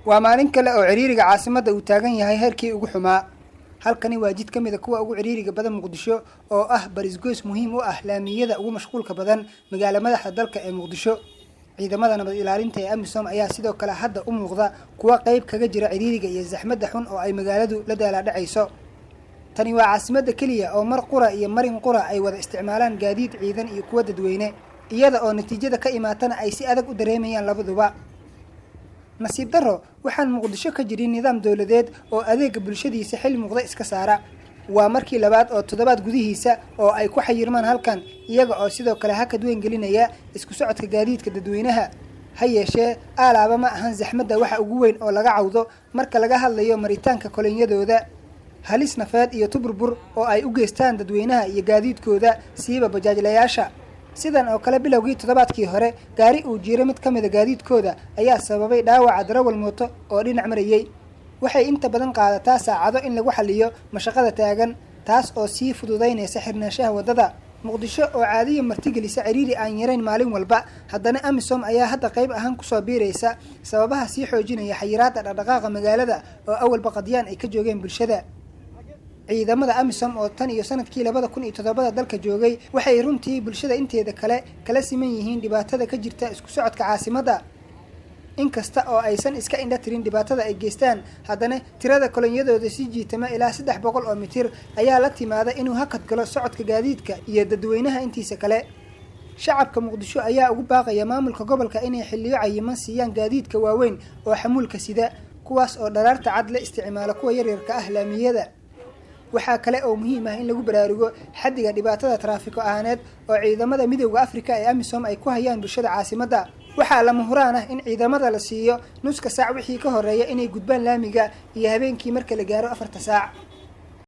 waa maalin kale oo ciriiriga caasimadda uu taagan yahay heerkii ugu xumaa. halkani waa jid ka mid ah kuwa ugu ciriiriga badan Muqdisho oo ah barisgoys muhiim u ah laamiyada ugu mashquulka badan magaalada madaxda dalka ee Muqdisho. ciidamada nabad ilaalinta ee AMISOM ayaa sidoo kale hadda u muuqda kuwa qayb kaga jira ciriiriga iyo zaxmadda xun oo ay magaaladu la daalaa-dhacayso. tani waa caasimadda kaliya oo mar qura iyo marin qura ay wada isticmaalaan gaadiid ciidan iyo kuwa dadweyne, iyada oo natiijada ka imaatana ay si adag u dareemayaan labaduba. nasiib daro waxaan Muqdisho ka jirin nidaam dawladeed oo adeega bulshadiisa xil muuqda iska saara. waa markii labaad oo toddobaad gudihiisa oo ay ku xayirmaan halkan, iyaga oo sidoo kale hakad weyn gelinaya isku socodka gaadiidka dadweynaha. ha yeeshee aalaaba ma ahan zaxmadda waxa ugu weyn oo laga cawdo marka laga hadlayo maritaanka kolonyadooda. halis nafeed iyo tuburbur oo ay u geystaan dadweynaha iyo gaadiidkooda siiba bajaajlayaasha. sidan oo kale bilowgii toddobaadkii hore gaari uu jiray mid ka mid ah gaadiidkooda ayaa sababay dhaawaca darawal mooto oo dhinac marayay. waxay inta badan qaadataa saacado in lagu xaliyo mashaqada taagan, taas oo sii fududaynaysa xirnaanshaha waddada. Muqdisho oo caadiya martigelisa ciriiri aan yarayn maalin walba, haddana AMISOM ayaa hadda qayb ahaan kusoo biiraysa sababaha sii xoojinaya xayiraadda dhaqdhaqaaqa magaalada oo awalba qadyaan ay ka joogeen bulshada. ciidamada AMISOM oo tan iyo sanadkii 2007 dalka joogay waxay runtii bulshada inteeda kala siman yihiin dhibaatada ka jirta isku socodka caasimadda. inkasta oo aysan iska indha tirin dhibaatada ay geystaan, haddana tirada kolonyadooda si jiitama ilaa 300 oo mitir ayaa la timaada inuu hakad galo socodka gaadiidka iyo dadweynaha intiisa kale. shacabka Muqdisho ayaa ugu baaqaya maamulka gobolka inay xilliyo cayiman siiyaan gaadiidka waaweyn oo xamuulka sida, kuwaas oo dharaarta cad la isticmaalo kuwa yaryarka ah laamiyada. waxaa kale oo muhiim ah in lagu baraarugo xaddiga dhibaatada traafiko ahaaneed oo ciidamada midowga Afrika ee AMISOM ay ku hayaan bulshada caasimadda. waxaa lama huraan ah in ciidamada la siiyo nuska saac wixii ka horeeya inay gudbaan laamiga iyo habeenkii marka la gaaro 4 saac.